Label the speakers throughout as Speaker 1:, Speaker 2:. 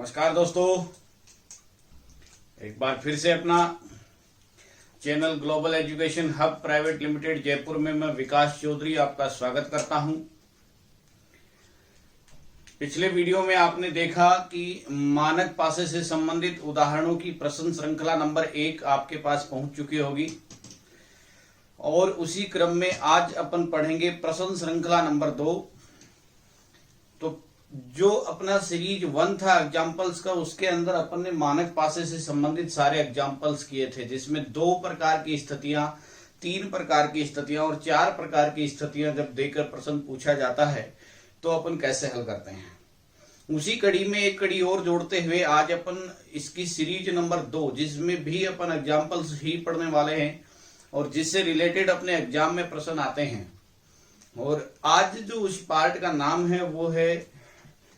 Speaker 1: नमस्कार दोस्तों, एक बार फिर से अपना channel global education hub private limited Jaipur में मैं विकास चौधरी आपका स्वागत करता हूं। पिछले वीडियो में आपने देखा कि मानक पासे से संबंधित उदाहरणों की प्रश्न श्रृंखला नंबर 1 आपके पास पहुंच चुकी होगी और उसी क्रम में आज अपन पढ़ेंगे प्रश्न श्रृंखला नंबर 2। तो जो अपना सीरीज 1 था एग्जाम्पल्स का, उसके अंदर अपन ने मानक पासे से संबंधित सारे एग्जाम्पल्स किए थे, जिसमें 2 प्रकार की स्थितियां, 3 प्रकार की स्थितियां और 4 प्रकार की स्थितियां जब देकर प्रश्न पूछा जाता है तो अपन कैसे हल करते हैं। उसी कड़ी में एक कड़ी और जोड़ते हुए आज अपन इसकी सीरीज नंबर 2, जिसमें भी अपन एग्जाम्पल्स ही पढ़ने वाले हैं और जिससे रिलेटेड अपने एग्जाम में प्रश्न आते हैं। और आज जो उस पार्ट का नाम है वो है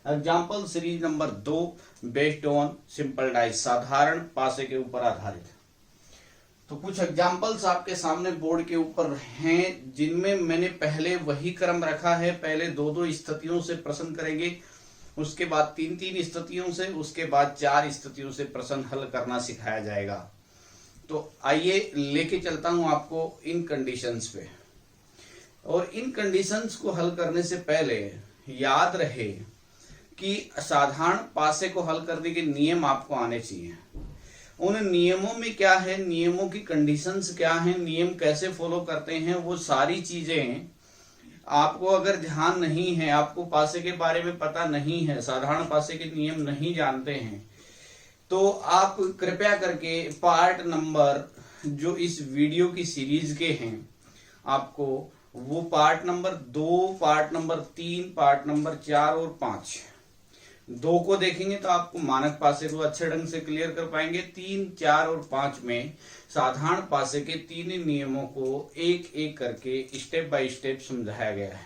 Speaker 1: example series number 2 based on simple dice, साधारण पासे के ऊपर आधारित। तो कुछ एग्जाम्पल्स आपके सामने बोर्ड के ऊपर हैं, जिनमें मैंने पहले वही क्रम रखा है। पहले 2-2 स्थितियों से प्रश्न करेंगे, उसके बाद 3-3 स्थितियों से, उसके बाद 4 स्थितियों से प्रश्न हल करना सिखाया जाएगा। तो आइए लेके चलता हूं आपको इन कंडीशंस पे। और इन कंडीशंस को हल करने से पहले याद रहे कि साधारण पासे को हल करने के नियम आपको आने चाहिए। उन नियमों में क्या है, नियमों की कंडीशंस क्या हैं, नियम कैसे फॉलो करते हैं, वो सारी चीजें आपको अगर ध्यान नहीं है, आपको पासे के बारे में पता नहीं है, साधारण पासे के नियम नहीं जानते हैं, तो आप कृपया करके पार्ट नंबर जो इस वीडियो की सीरीज के हैं, आपको वो part number 2, part number 3, part number 4 और 5 2 को देखेंगे तो आपको मानक पासे को अच्छे ढंग से क्लियर कर पाएंगे। 3, 4 और 5 में साधारण पासे के 3 नियमों को एक एक करके स्टेप बाय स्टेप समझाया गया है।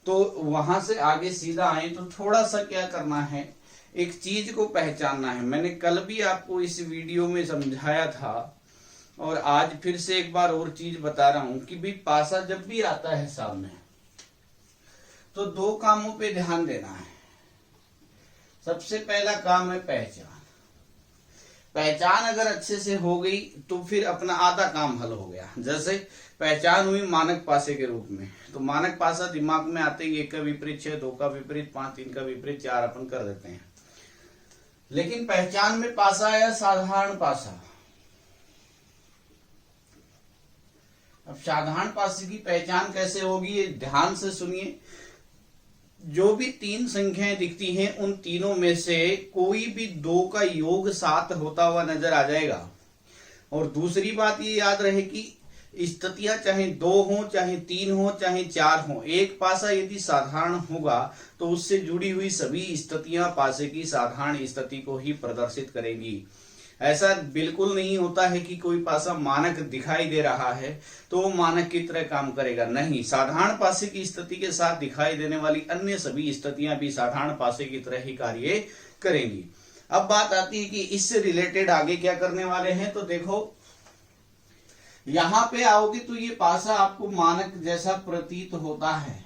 Speaker 1: तो वहां से आगे सीधा आए तो थोड़ा सा क्या करना है, एक चीज को पहचानना है। मैंने कल भी आपको इस वीडियो में समझाया था और आज फिर से एक बार और चीज बता रहा हूं कि भाई पासा जब भी आता है सामने तो 2 कामों पे ध्यान देना है। सबसे पहला काम है पहचान। पहचान अगर अच्छे से हो गई तो फिर अपना आधा काम हल हो गया। जैसे पहचान हुई मानक पासे के रूप में, तो मानक पासा दिमाग में आते ही 1 का विपरीत 6, 2 का विपरीत 5, 3 का विपरीत 4 अपन कर देते हैं। लेकिन पहचान में पासा आया साधारण पासा। अब साधारण पासे की पहचान कैसे होगी, ये ध्यान से सुनिए। जो भी 3 संख्याएं दिखती हैं, उन तीनों में से कोई भी 2 का योग 7 होता हुआ नजर आ जाएगा। और दूसरी बात ये याद रहे कि स्थितियां चाहे 2 हो, चाहे 3 हो, चाहे 4 हो, एक पासा यदि साधारण होगा तो उससे जुड़ी हुई सभी स्थितियां पासे की साधारण स्थिति को ही प्रदर्शित करेंगी। ऐसा बिल्कुल नहीं होता है कि कोई पासा मानक दिखाई दे रहा है तो वो मानक की तरह काम करेगा। नहीं, साधारण पासे की स्थिति के साथ दिखाई देने वाली अन्य सभी स्थितियां भी साधारण पासे की तरह ही कार्य करेंगी। अब बात आती है कि इससे रिलेटेड आगे क्या करने वाले हैं। तो देखो, यहां पे आओगे तो ये पासा आपको मानक जैसा प्रतीत होता है,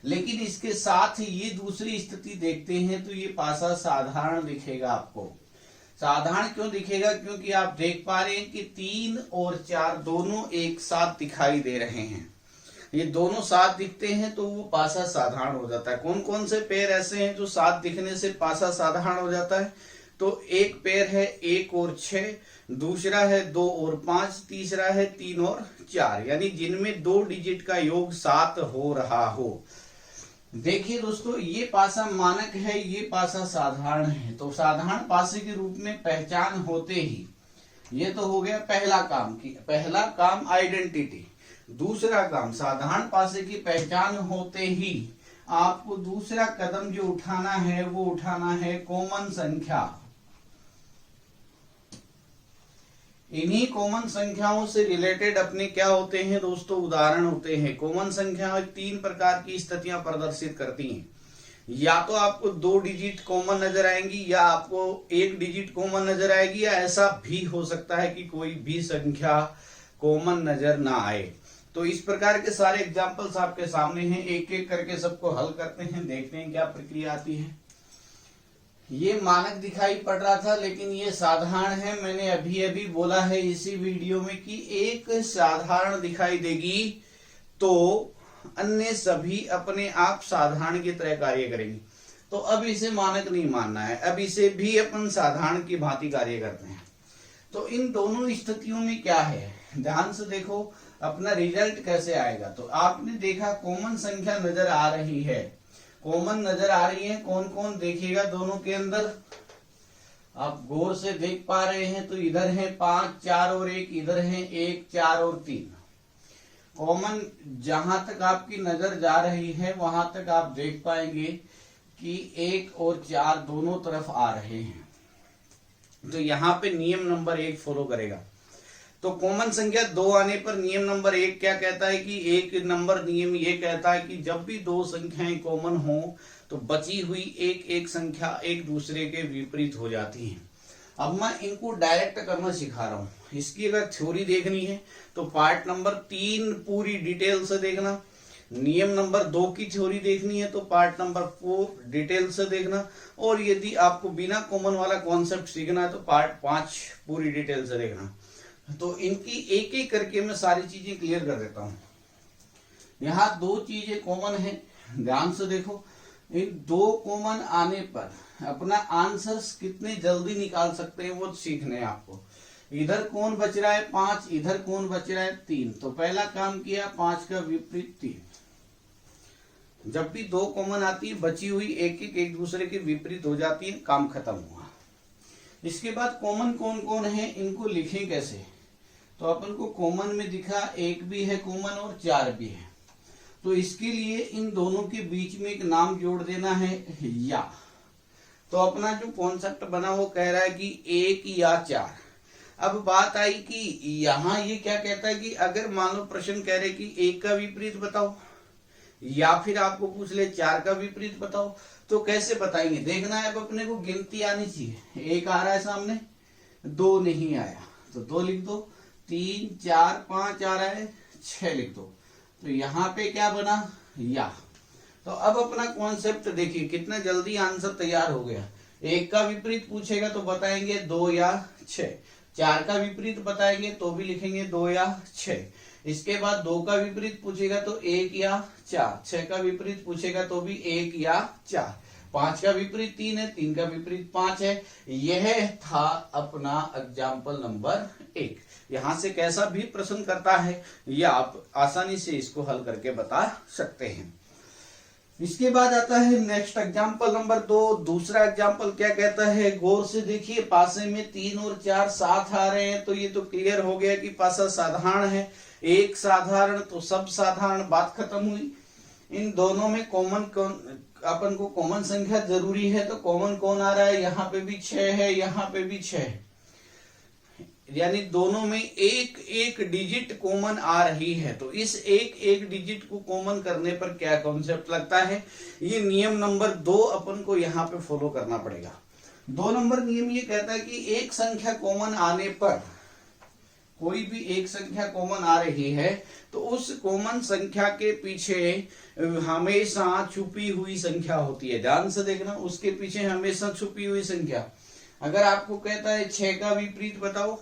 Speaker 1: लेकिन इसके साथ ये दूसरी स्थिति देखते हैं तो ये पासा साधारण दिखेगा आपको। साधारण क्यों दिखेगा? क्योंकि आप देख पा रहे हैं कि 3 और 4 दोनों एक साथ दिखाई दे रहे हैं। ये दोनों साथ दिखते हैं तो वो पासा साधारण हो जाता है। कौन कौन से पेयर ऐसे हैं जो साथ दिखने से पासा साधारण हो जाता है? तो एक पेयर है 1 और 6, दूसरा है 2 और 5, तीसरा है 3 और 4, यानी जिनमें 2 डिजिट का योग 7 हो रहा हो। देखिए दोस्तों, ये पासा मानक है, ये पासा साधारण है। तो साधारण पासे के रूप में पहचान होते ही ये तो हो गया पहला काम की पहला काम आइडेंटिटी। दूसरा काम, साधारण पासे की पहचान होते ही आपको दूसरा कदम जो उठाना है वो उठाना है कॉमन संख्या। इन्हीं कॉमन संख्याओं से रिलेटेड अपने क्या होते हैं दोस्तों, उदाहरण होते हैं। कॉमन संख्या 3 प्रकार की स्थितियां प्रदर्शित करती हैं। या तो आपको 2 डिजिट कॉमन नजर आएंगी, या आपको 1 डिजिट कॉमन नजर आएगी, या ऐसा भी हो सकता है कि कोई भी संख्या कॉमन नजर ना आए। तो इस प्रकार के सारे एग्जाम्पल्स आपके सामने हैं, एक एक करके सबको हल करते हैं, देखते हैं क्या प्रक्रिया आती है। ये मानक दिखाई पड़ रहा था, लेकिन ये साधारण है। मैंने अभी अभी बोला है इसी वीडियो में कि एक साधारण दिखाई देगी तो अन्य सभी अपने आप साधारण की तरह कार्य करेंगी। तो अब इसे मानक नहीं मानना है, अब इसे भी अपन साधारण की भांति कार्य करते हैं। तो इन दोनों स्थितियों में क्या है, ध्यान से देखो अपना रिजल्ट कैसे आएगा। तो आपने देखा कॉमन संख्या नजर आ रही है, कॉमन नजर आ रही है। कौन कौन देखेगा दोनों के अंदर, आप गौर से देख पा रहे हैं। तो इधर है 5, 4 और 1, इधर है 1, 4 और 3। कॉमन जहां तक आपकी नजर जा रही है वहां तक आप देख पाएंगे कि 1 और 4 दोनों तरफ आ रहे हैं। तो यहाँ पे नियम नंबर 1 फॉलो करेगा। तो कॉमन संख्या 2 आने पर नियम नंबर 1 क्या कहता है कि एक नंबर नियम ये कहता है कि जब भी दो संख्याएं कॉमन हो तो बची हुई एक एक संख्या एक दूसरे के विपरीत हो जाती हैं। अब मैं इनको डायरेक्ट करना सिखा रहा हूं। इसकी अगर थ्योरी देखनी है तो पार्ट नंबर 3 पूरी डिटेल से देखना, नियम नंबर 2 की थ्योरी देखनी है तो पार्ट नंबर 4 डिटेल से देखना, और यदि आपको बिना कॉमन वाला कॉन्सेप्ट सीखना है तो पार्ट 5 पूरी डिटेल से देखना। तो इनकी एक एक करके मैं सारी चीजें क्लियर कर देता हूं। यहाँ 2 चीजें कॉमन है, ध्यान से देखो। इन 2 कॉमन आने पर अपना आंसर्स कितने जल्दी निकाल सकते हैं वो सीखने हैं आपको। इधर कौन बच रहा है 5, इधर कौन बच रहा है 3। तो पहला काम किया 5 का विपरीत 3। जब भी 2 कॉमन आती है बची हुई एक एक एक दूसरे के विपरीत हो जाती है, काम खत्म हुआ। इसके बाद कॉमन कौन कौन है इनको लिखें कैसे। तो अपन को कॉमन में दिखा 1 भी है कॉमन और 4 भी है। तो इसके लिए इन दोनों के बीच में एक नाम जोड़ देना है या। तो अपना जो कॉन्सेप्ट बना वो कह रहा है कि 1 या 4। अब बात आई कि यहाँ ये क्या कहता है कि अगर मान लो प्रश्न कह रहे कि 1 का विपरीत बताओ या फिर आपको पूछ ले 4 का विपरीत बताओ, तो कैसे बताएंगे देखना है। अब अपने को गिनती आनी चाहिए। 1 आ रहा है सामने, 2 नहीं आया तो 2 लिख दो, 3, 4, 5 आ रहा है 6 लिख दो। तो यहाँ पे क्या बना या। तो अब अपना कॉन्सेप्ट देखिए कितना जल्दी आंसर तैयार हो गया। 1 का विपरीत पूछेगा तो बताएंगे 2 या 6। 4 का विपरीत बताएंगे तो भी लिखेंगे 2 या 6। इसके बाद 2 का विपरीत पूछेगा तो 1 या 4। 6 का विपरीत पूछेगा तो भी 1 या 4। 5 का विपरीत 3 है, 3 का विपरीत 5 है। यह था अपना एग्जाम्पल नंबर 1। यहां से कैसा भी प्रश्न करता है या आप आसानी से इसको हल करके बता सकते हैं। इसके बाद आता है नेक्स्ट एग्जाम्पल नंबर 2। दूसरा एग्जाम्पल क्या कहता है, गौर से देखिए। पासे में 3 और 4 साथ आ रहे हैं तो ये तो क्लियर हो गया कि पासा साधारण है। एक साधारण तो सब साधारण, बात खत्म हुई। इन दोनों में कॉमन अपन को कॉमन संख्या जरूरी है। तो कॉमन कौन आ रहा है, यहाँ पे भी 6 है, यहाँ पे भी 6 है, यानी दोनों में एक एक डिजिट कॉमन आ रही है। तो इस एक एक डिजिट को कॉमन करने पर क्या कॉन्सेप्ट लगता है, ये नियम नंबर 2 अपन को यहाँ पे फॉलो करना पड़ेगा। 2 नंबर नियम ये कहता है कि एक संख्या कॉमन आने पर, कोई भी एक संख्या कॉमन आ रही है तो उस कॉमन संख्या के पीछे हमेशा छुपी हुई संख्या होती है। ध्यान से देखना, उसके पीछे हमेशा छुपी हुई संख्या। अगर आपको कहता है 6 का विपरीत बताओ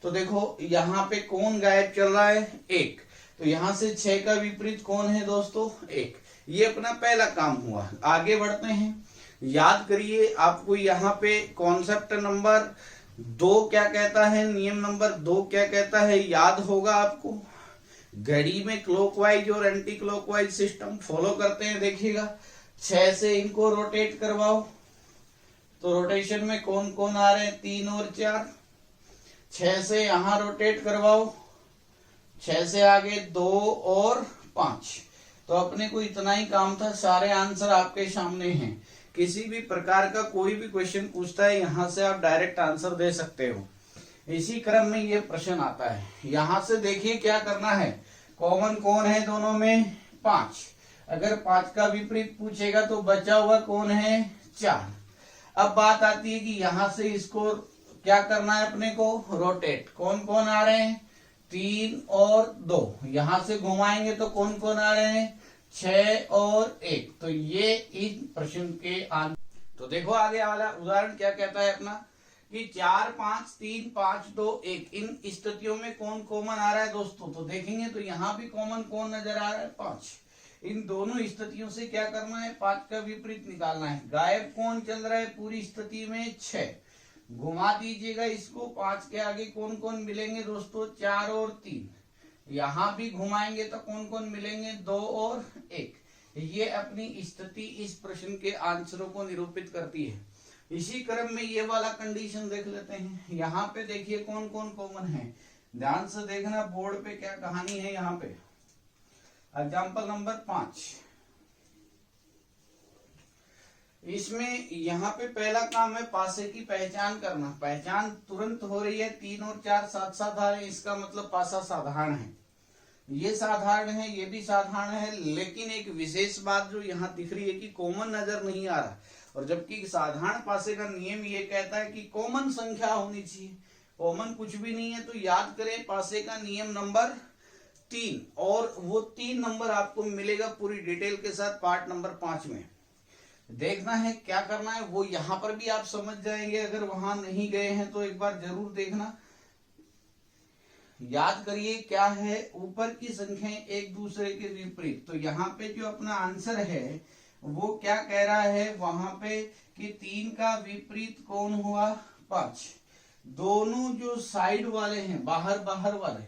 Speaker 1: तो देखो यहाँ पे कौन गायब चल रहा है, 1। तो यहां से 6 का विपरीत कौन है दोस्तों, 1। ये अपना पहला काम हुआ। आगे बढ़ते हैं, याद करिए आपको यहाँ पे कॉन्सेप्ट नंबर 2 क्या कहता है, नियम नंबर 2 क्या कहता है, याद होगा आपको। घड़ी में क्लॉकवाइज और एंटी क्लॉकवाइज सिस्टम फॉलो करते हैं। देखिएगा 6 से इनको रोटेट करवाओ तो रोटेशन में कौन कौन आ रहे हैं, 3 और 4। 6 से यहां रोटेट करवाओ, 6 से आगे 2 और 5। तो अपने को इतना ही काम था, सारे आंसर आपके सामने हैं। किसी भी प्रकार का कोई भी क्वेश्चन पूछता है यहां से आप डायरेक्ट आंसर दे सकते हो। इसी क्रम में ये प्रश्न आता है। यहां से देखिए क्या करना है, कॉमन कौन है दोनों में, 5। अगर 5 का विपरीत पूछेगा तो बचा हुआ कौन है, 4। अब बात आती है कि यहां से इसको क्या करना है अपने को, रोटेट। कौन कौन आ रहे हैं, 3 और 2। यहां से घुमाएंगे तो कौन कौन आ रहे हैं, 6 और 1। तो ये इस प्रश्न के तो देखो आगे वाला उदाहरण क्या कहता है अपना कि 4 5 3 5 2 1 इन स्थितियों में कौन कॉमन आ रहा है दोस्तों। तो देखेंगे तो यहाँ भी कॉमन कौन नजर आ रहा है 5। इन दोनों स्थितियों से क्या करना है 5 का विपरीत निकालना है। गायब कौन चल रहा है पूरी स्थिति में 6। घुमा दीजिएगा इसको 5 के आगे कौन कौन मिलेंगे दोस्तों 4 और 3। यहां भी घुमाएंगे तो कौन कौन मिलेंगे 2 और 1। ये अपनी स्थिति इस प्रश्न के आंसरों को निरूपित करती है। इसी क्रम में ये वाला कंडीशन देख लेते हैं। यहाँ पे देखिए कौन कौन कॉमन है, ध्यान से देखना बोर्ड पे क्या कहानी है। यहाँ पे एग्जाम्पल नंबर 5, इसमें यहाँ पे पहला काम है पासे की पहचान करना। पहचान तुरंत हो रही है, 3 और 4 साथ साथ आ रहे हैं, इसका मतलब पासा साधारण है। ये साधारण है, ये भी साधारण है, लेकिन एक विशेष बात जो यहाँ दिख रही है कि कॉमन नजर नहीं आ रहा। और जबकि साधारण पासे का नियम ये कहता है कि कॉमन संख्या होनी चाहिए, कॉमन कुछ भी नहीं है। तो याद करें पासे का नियम नंबर 3, और वो 3 नंबर आपको मिलेगा पूरी डिटेल के साथ पार्ट नंबर 5 में। देखना है क्या करना है वो यहाँ पर भी आप समझ जाएंगे। अगर वहां नहीं गए हैं तो एक बार जरूर देखना। याद करिए क्या है, ऊपर की संख्याएं एक दूसरे के विपरीत। तो यहाँ पे जो अपना आंसर है वो क्या कह रहा है वहां पे कि 3 का विपरीत कौन हुआ 5। दोनों जो साइड वाले हैं बाहर बाहर वाले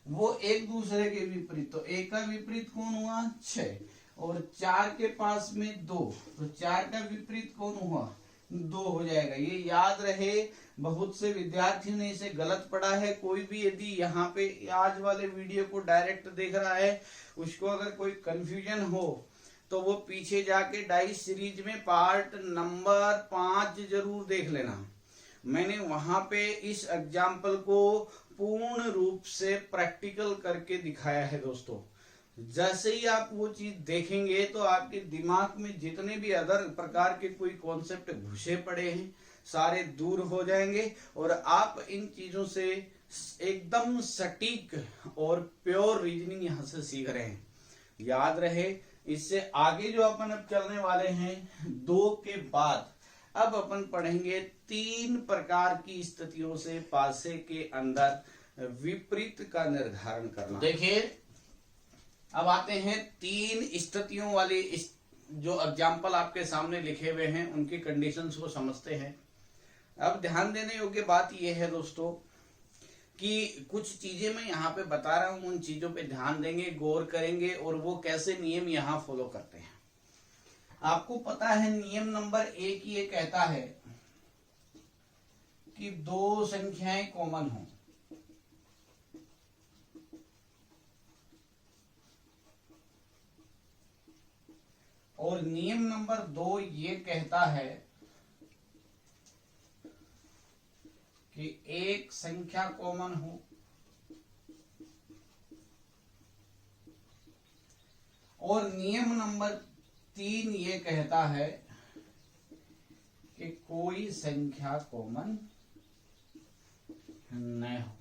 Speaker 1: वो एक दूसरे के विपरीत। तो 1 का विपरीत कौन हुआ 6, और 4 के पास में 2, तो 4 का विपरीत कौन हुआ 2 हो जाएगा। ये याद रहे, बहुत से विद्यार्थियों ने इसे गलत पढ़ा है। कोई भी यदि यहाँ पे आज वाले वीडियो को डायरेक्ट देख रहा है, उसको अगर कोई कंफ्यूजन हो तो वो पीछे जाके डाइस सीरीज में पार्ट नंबर 5 जरूर देख लेना। मैंने वहां पे इस एग्जाम्पल को पूर्ण रूप से प्रैक्टिकल करके दिखाया है दोस्तों। जैसे ही आप वो चीज देखेंगे तो आपके दिमाग में जितने भी अदर प्रकार के कोई कॉन्सेप्ट घुसे पड़े हैं सारे दूर हो जाएंगे, और आप इन चीजों से एकदम सटीक और प्योर रीजनिंग यहां से सीख रहे हैं। याद रहे, इससे आगे जो अपन अब चलने वाले हैं 2 के बाद अब अपन पढ़ेंगे 3 प्रकार की स्थितियों से पासे के अंदर विपरीत का निर्धारण करना। देखिए अब आते हैं 3 स्थितियों वाले जो एग्जाम्पल आपके सामने लिखे हुए हैं उनकी कंडीशंस को समझते हैं। अब ध्यान देने योग्य बात यह है दोस्तों कि कुछ चीजें मैं यहाँ पे बता रहा हूं, उन चीजों पे ध्यान देंगे, गौर करेंगे, और वो कैसे नियम यहाँ फॉलो करते हैं। आपको पता है नियम नंबर 1 ये कहता है कि 2 संख्याएं कॉमन हों। और नियम नंबर 2 ये कहता है कि एक संख्या कॉमन हो। और नियम नंबर 3 ये कहता है कि कोई संख्या कॉमन न हो।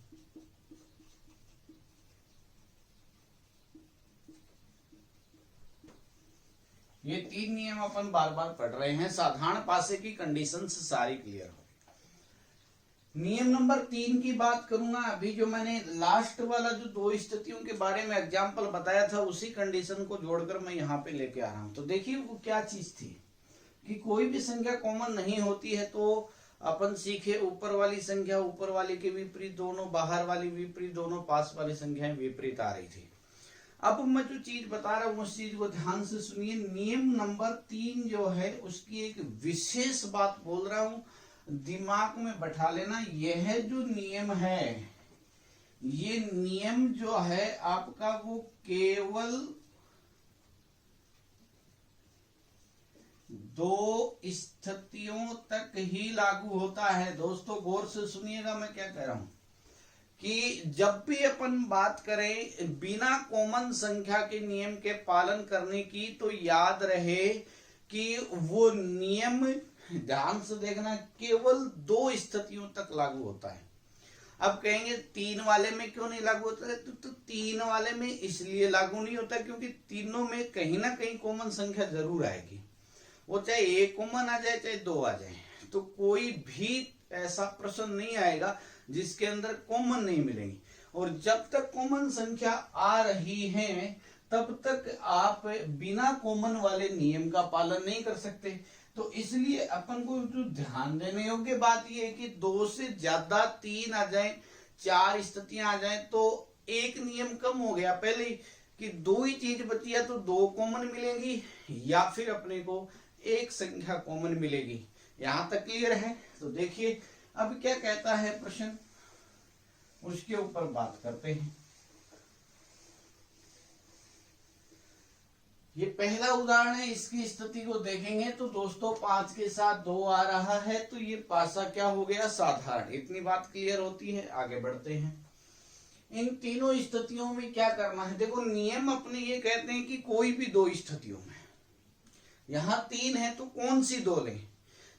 Speaker 1: ये 3 नियम अपन बार बार पढ़ रहे हैं, साधारण पासे की कंडीशंस सारी क्लियर हो। नियम नंबर 3 की बात करूंगा। अभी जो मैंने लास्ट वाला जो 2 स्थितियों के बारे में एग्जाम्पल बताया था उसी कंडीशन को जोड़कर मैं यहाँ पे लेके आ रहा हूं। तो देखिए वो क्या चीज थी कि कोई भी संख्या कॉमन नहीं होती है तो अपन सीखे ऊपर वाली संख्या ऊपर वाली के विपरीत दोनों, बाहर वाली विपरीत दोनों, पास वाली संख्याएं विपरीत आ रही थी। अब मैं जो चीज बता रहा हूं उस चीज को ध्यान से सुनिए। नियम नंबर 3 जो है उसकी एक विशेष बात बोल रहा हूं, दिमाग में बैठा लेना। यह जो नियम है, ये नियम जो है आपका वो केवल 2 स्थितियों तक ही लागू होता है। दोस्तों गौर से सुनिएगा मैं क्या कह रहा हूं कि जब भी अपन बात करें बिना कॉमन संख्या के नियम के पालन करने की, तो याद रहे कि वो नियम, ध्यान से देखना, केवल 2 स्थितियों तक लागू होता है। अब कहेंगे 3 वाले में क्यों नहीं लागू होता है? तो 3 वाले में इसलिए लागू नहीं होता क्योंकि तीनों में कहीं ना कहीं कॉमन संख्या जरूर आएगी। वो चाहे एक कॉमन आ जाए चाहे दो आ जाए, तो कोई भी ऐसा प्रश्न नहीं आएगा जिसके अंदर कॉमन नहीं मिलेंगी। और जब तक कॉमन संख्या आ रही है तब तक आप बिना कॉमन वाले नियम का पालन नहीं कर सकते। तो इसलिए अपन को जो ध्यान देने योग्य बात यह है कि दो से ज्यादा तीन आ जाए, चार स्थितियां आ जाए तो एक नियम कम हो गया पहले कि दो ही चीज बची है, तो दो कॉमन मिलेंगी या फिर अपने को एक संख्या कॉमन मिलेगी। यहां तक क्लियर है? तो देखिए अब क्या कहता है प्रश्न, उसके ऊपर बात करते हैं। ये पहला उदाहरण है, इसकी स्थिति को देखेंगे तो दोस्तों 5 के साथ 2 आ रहा है, तो ये पासा क्या हो गया, साधारण। इतनी बात क्लियर होती है, आगे बढ़ते हैं। इन तीनों स्थितियों में क्या करना है, देखो नियम अपने ये कहते हैं कि कोई भी दो स्थितियों में, यहां 3 है तो कौन सी दो लें,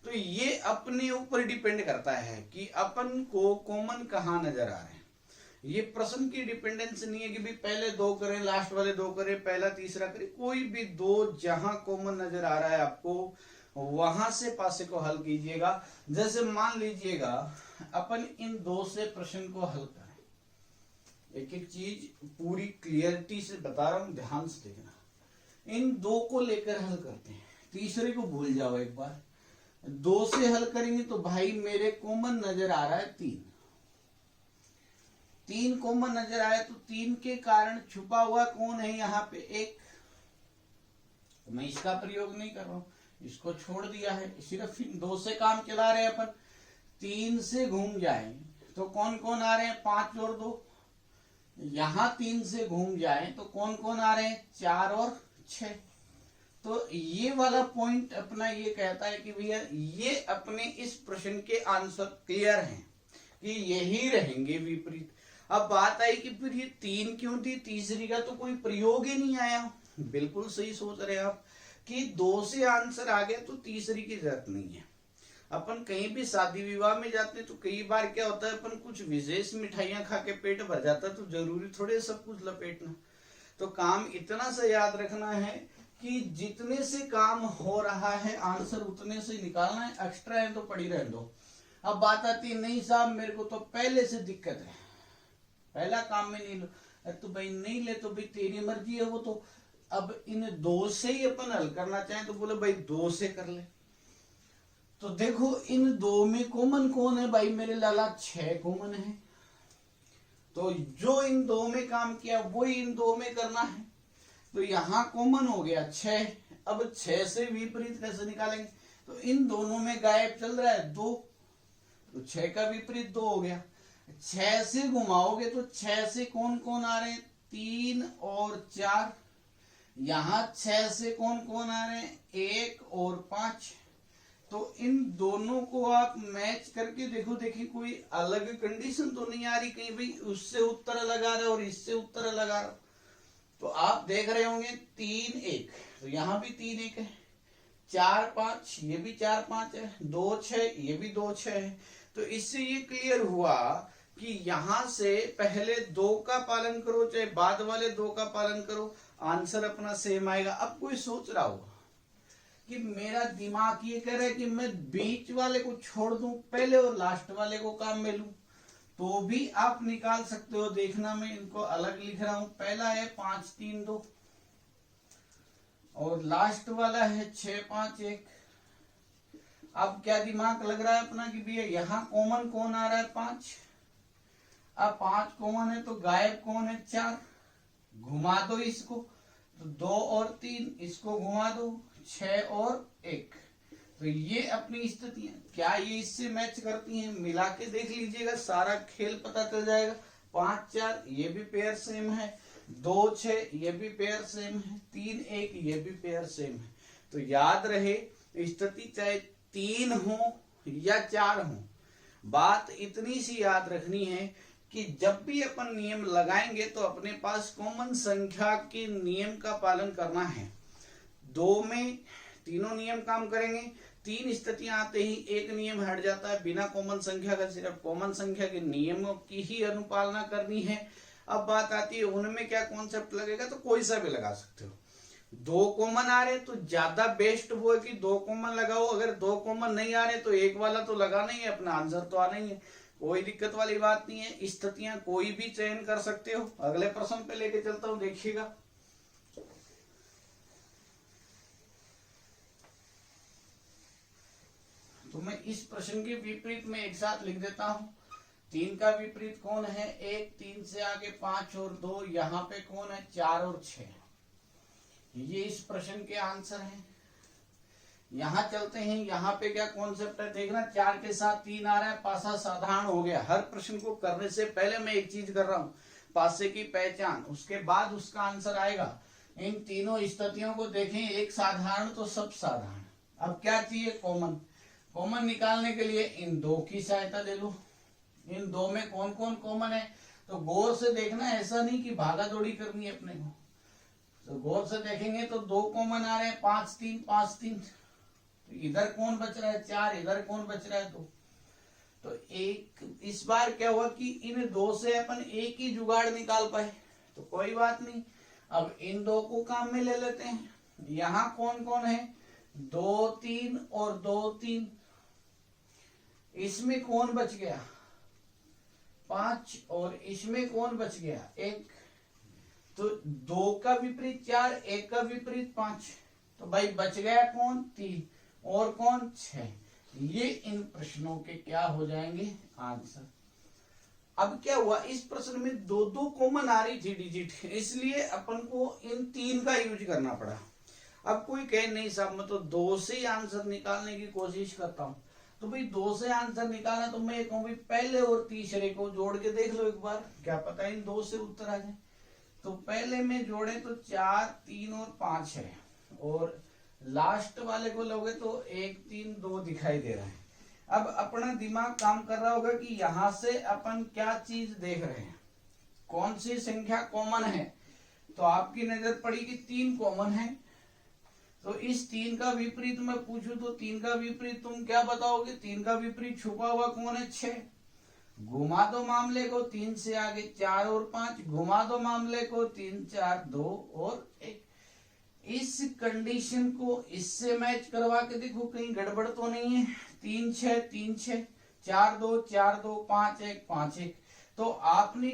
Speaker 1: तो ये अपने ऊपर डिपेंड करता है कि अपन को कॉमन कहां नजर आ रहे हैं। ये प्रश्न की डिपेंडेंस नहीं है कि भी पहले दो करें लास्ट वाले दो करें, पहला तीसरा करें, कोई भी दो जहां कॉमन नजर आ रहा है आपको वहां से पासे को हल कीजिएगा। जैसे मान लीजिएगा अपन इन दो से प्रश्न को हल करें, एक एक चीज पूरी क्लियरिटी से बता रहा हूं, ध्यान से देखना। इन दो को लेकर हल करते हैं, तीसरे को भूल जाओ एक बार। दो से हल करेंगे तो भाई मेरे कॉमन नजर आ रहा है 3, 3 कॉमन नजर आया तो 3 के कारण छुपा हुआ कौन है यहाँ पे, 1। मैं इसका प्रयोग नहीं कर रहा हूं, इसको छोड़ दिया है, सिर्फ 2 से काम चला रहे हैं अपन। 3 से घूम जाए तो कौन कौन आ रहे हैं, 5 और 2। यहां 3 से घूम जाए तो कौन कौन आ रहे हैं, 4 और 6। तो ये वाला पॉइंट अपना ये कहता है कि भैया ये अपने इस प्रश्न के आंसर क्लियर हैं कि यही रहेंगे विपरीत। अब बात आई कि फिर ये 3 क्यों थी, तीसरी का तो कोई प्रयोग ही नहीं आया। बिल्कुल सही सोच रहे हैं आप कि 2 से आंसर आ गया तो तीसरी की जरूरत नहीं है। अपन कहीं भी शादी विवाह में जाते हैं तो कई बार क्या होता है, अपन कुछ विशेष मिठाइयां खा के पेट भर जाता है, तो जरूरी थोड़े सब कुछ लपेटना। तो काम इतना सा याद रखना है कि जितने से काम हो रहा है आंसर उतने से निकालना है, एक्स्ट्रा है तो पड़ी रहने दो। अब बात आती है नहीं साहब मेरे को तो पहले से दिक्कत है, पहला काम में नहीं लो, तो भाई नहीं ले तो भाई तेरी मर्जी है वो। तो अब इन 2 से ही अपन हल करना चाहें तो बोले भाई 2 से कर ले। तो देखो इन 2 में कॉमन कौन है भाई, मेरे लाला 6 कॉमन है, तो जो इन 2 में काम किया वही इन 2 में करना है। तो यहां कॉमन हो गया 6। अब 6 से विपरीत कैसे निकालेंगे, तो इन दोनों में गायब चल रहा है 2, तो 6 का विपरीत 2 हो गया। 6 से घुमाओगे तो 6 से कौन कौन आ रहे हैं, 3 और 4। यहां 6 से कौन कौन आ रहे हैं, 1 और 5। तो इन दोनों को आप मैच करके देखो, देखिए कोई अलग कंडीशन तो नहीं आ रही कहीं भाई उससे उत्तर अलग आ रहा है और इससे उत्तर अलग आ रहा। तो आप देख रहे होंगे 3 1, तो यहां भी 3 1 है, 4 5 ये भी 4 5 है, 2 6 ये भी 2 6 है। तो इससे ये क्लियर हुआ कि यहां से पहले 2 का पालन करो चाहे बाद वाले 2 का पालन करो, आंसर अपना सेम आएगा। अब कोई सोच रहा होगा कि मेरा दिमाग ये कह रहा है कि मैं बीच वाले को छोड़ दूं पहले और लास्ट वाले को काम में लूं, तो भी आप निकाल सकते हो। देखना मैं इनको अलग लिख रहा हूं, पहला है 5 3 2 और लास्ट वाला है 6 5 1। अब क्या दिमाग लग रहा है अपना कि भैया यहाँ कॉमन कौन आ रहा है, 5। अब 5 कॉमन है तो गायब कौन है, 4। घुमा दो इसको तो 2 और 3, इसको घुमा दो 6 और 1। तो ये अपनी स्थितियां क्या ये इससे मैच करती हैं, मिला के देख लीजिएगा, सारा खेल पता चल जाएगा। 5 4 ये भी पेयर सेम है, 2 6 ये भी पेयर सेम है, 3 1 ये भी पेयर सेम है। तो याद रहे स्थिति चाहे 3 हो या 4 हो, बात इतनी सी याद रखनी है कि जब भी अपन नियम लगाएंगे तो अपने पास कॉमन संख्या के नियम का पालन करना है। 2 में तीनों नियम काम करेंगे, 3 स्थितियां आते ही एक नियम हट जाता है, बिना कॉमन संख्या का सिर्फ कॉमन संख्या के नियमों की ही अनुपालना करनी है। अब बात आती है उनमें क्या कॉन्सेप्ट लगेगा, तो कोई सा भी लगा सकते हो। दो कॉमन आ रहे तो ज्यादा बेस्ट वो है कि दो कॉमन लगाओ, अगर दो कॉमन नहीं आ रहे तो एक वाला तो लगाना ही है, अपना आंसर तो आना ही है, कोई दिक्कत वाली बात नहीं है। स्थितियां कोई भी चयन कर सकते हो। अगले प्रश्न पे लेके चलता हूं, देखिएगा। तो मैं इस प्रश्न के विपरीत में एक साथ लिख देता हूं। 3 का विपरीत कौन है? 1, 3 से आगे 5 और 2, यहाँ पे कौन है? 4 और 6। ये इस प्रश्न के आंसर हैं। यहां चलते हैं, यहाँ पे क्या कॉन्सेप्ट है देखना। 4 के साथ 3 आ रहा है, पासा साधारण हो गया। हर प्रश्न को करने से पहले मैं एक चीज कर रहा हूं, पासे की पहचान, उसके बाद उसका आंसर आएगा। इन तीनों स्थितियों को देखें, एक साधारण तो सब साधारण। अब क्या चाहिए? कॉमन। कॉमन निकालने के लिए इन दो की सहायता ले लो। इन दो में कौन कौन कॉमन है तो गौर से देखना, ऐसा नहीं कि भागा दौड़ी करनी है अपने को। तो गौर से देखेंगे तो 2 कॉमन आ रहे हैं, 5 3 5 3। तो इधर कौन बच रहा है? 4। इधर कौन बच रहा है? 2। तो एक इस बार क्या हुआ कि इन 2 से अपन एक ही जुगाड़ निकाल पाए, तो कोई बात नहीं। अब इन 2 को काम में ले लेते हैं। यहां कौन कौन है? 2 3 और 2 3। इसमें कौन बच गया? 5। और इसमें कौन बच गया? 1। तो 2 का विपरीत 4, 1 का विपरीत 5। तो भाई बच गया कौन? 3 और कौन? 6। ये इन प्रश्नों के क्या हो जाएंगे? आंसर। अब क्या हुआ, इस प्रश्न में 2 कॉमन आ रही थी डिजिट, इसलिए अपन को इन 3 का यूज करना पड़ा। अब कोई कहे नहीं साहब मैं तो 2 से ही आंसर निकालने की कोशिश करता हूं, तो भाई 2 से आंसर निकालना, तो मैं कहूँ पहले और तीसरे को जोड़ के देख लो एक बार, क्या पता इन 2 से उत्तर आ जाए। तो पहले में जोड़े तो 4 3 और 5 है, और लास्ट वाले को लोगे तो 1 3 2 दिखाई दे रहा है। अब अपना दिमाग काम कर रहा होगा कि यहां से अपन क्या चीज देख रहे हैं, कौन सी संख्या कॉमन है। तो आपकी नजर पड़ी कि 3 कॉमन है। तो इस 3 का विपरीत मैं पूछूं तो 3 का विपरीत तुम क्या बताओगे? 3 का विपरीत छुपा हुआ कौन है? 6। घुमा दो मामले को, 3 से आगे 4 और 5। घुमा दो मामले को, 3 4 2 और 1। इस कंडीशन को इससे मैच करवा के देखो, कहीं गड़बड़ तो नहीं है। 3 6 3 6 4 2 4 2 5 1 5 1। तो आपने